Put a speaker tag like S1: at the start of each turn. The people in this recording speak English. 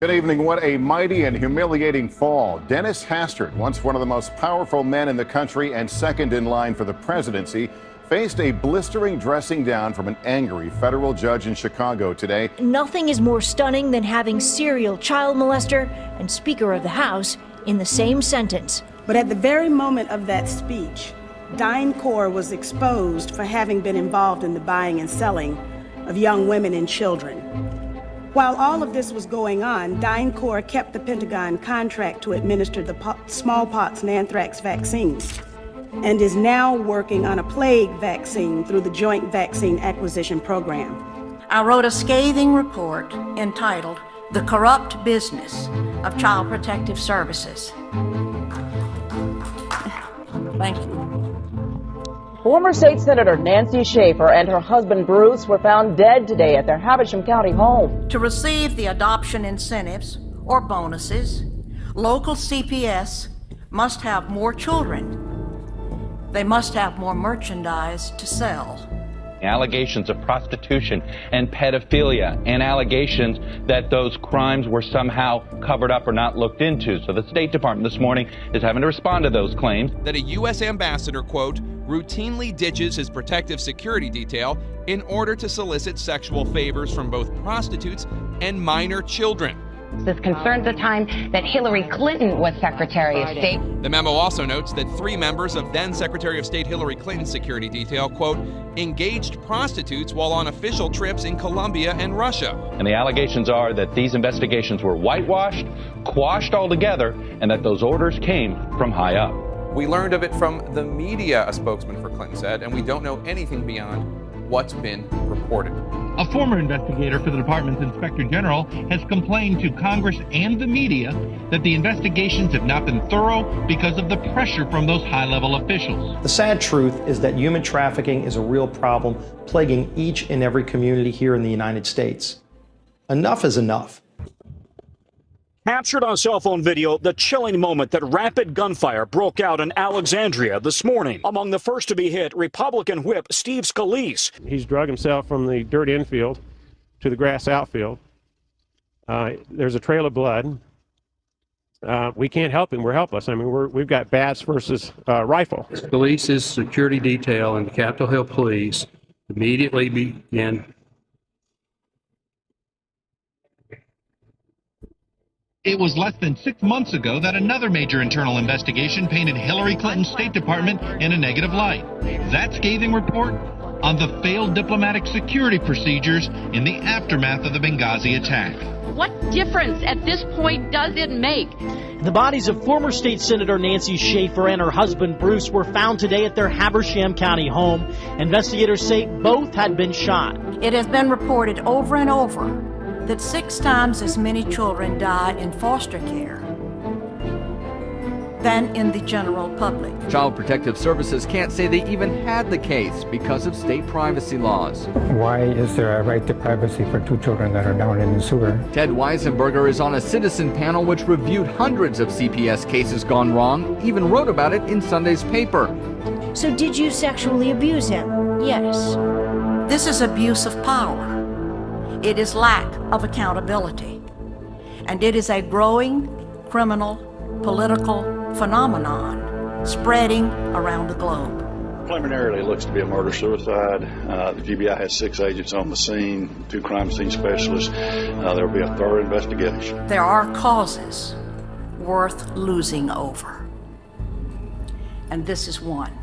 S1: Good evening. What a mighty and humiliating fall. Dennis Hastert, once one of the most powerful men in the country and second in line for the presidency, faced a blistering dressing down from an angry federal judge in Chicago today.
S2: Nothing is more stunning than having serial child molester and Speaker of the House in the same sentence.
S3: But at the very moment of that speech, DynCorp was exposed for having been involved in the buying and selling of young women and children. While all of this was going on, DynCorp kept the Pentagon contract to administer the smallpox and anthrax vaccines and is now working on a plague vaccine through the Joint Vaccine Acquisition Program.
S4: I wrote a scathing report entitled "The Corrupt Business of Child Protective Services." Thank you.
S5: Former State Senator Nancy Schaefer and her husband Bruce were found dead today at their Havisham County home.
S4: To receive the adoption incentives or bonuses, local CPS must have more children. They must have more merchandise to sell.
S6: Allegations of prostitution and pedophilia and allegations that those crimes were somehow covered up or not looked into. So the State Department this morning is having to respond to those claims.
S7: That a U.S. ambassador, quote, routinely ditches his protective security detail in order to solicit sexual favors from both prostitutes and minor children.
S8: This concerns the time that Hillary Clinton was Secretary of State.
S7: The memo also notes that 3 members of then Secretary of State Hillary Clinton's security detail, quote, engaged prostitutes while on official trips in Colombia and Russia.
S6: And the allegations are that these investigations were whitewashed, quashed altogether, and that those orders came from high up.
S7: We learned of it from the media, a spokesman for Clinton said, and we don't know anything beyond what's been reported.
S9: A former investigator for the department's inspector general has complained to Congress and the media that the investigations have not been thorough because of the pressure from those high-level officials.
S10: The sad truth is that human trafficking is a real problem plaguing each and every community here in the United States. Enough is enough.
S11: Captured on cell phone video, the chilling moment that rapid gunfire broke out in Alexandria this morning. Among the first to be hit, Republican whip Steve Scalise.
S12: He's drug himself from the dirt infield to the grass outfield. There's a trail of blood. We can't help him. We're helpless. I mean, we've got bats versus rifle.
S13: Scalise's security detail and the Capitol Hill Police immediately began.
S9: It was less than 6 months ago that another major internal investigation painted Hillary Clinton's State Department in a negative light. That scathing report on the failed diplomatic security procedures in the aftermath of the Benghazi attack.
S14: What difference at this point does it make?
S15: The bodies of former state senator Nancy Schaefer and her husband Bruce were found today at their Havisham County home. Investigators say both had been shot.
S4: It has been reported over and over that 6 times as many children die in foster care than in the general public.
S16: Child Protective Services can't say they even had the case because of state privacy laws.
S17: Why is there a right to privacy for 2 children that are down in the sewer?
S16: Ted Weisenberger is on a citizen panel which reviewed hundreds of CPS cases gone wrong, even wrote about it in Sunday's paper.
S2: So did you sexually abuse him? Yes.
S4: This is abuse of power. It is lack of accountability. And it is a growing criminal political phenomenon spreading around the globe.
S18: Preliminarily, it looks to be a murder-suicide. The GBI has 6 agents on the scene, 2 crime scene specialists. There will be a thorough investigation.
S4: There are causes worth losing over. And this is one.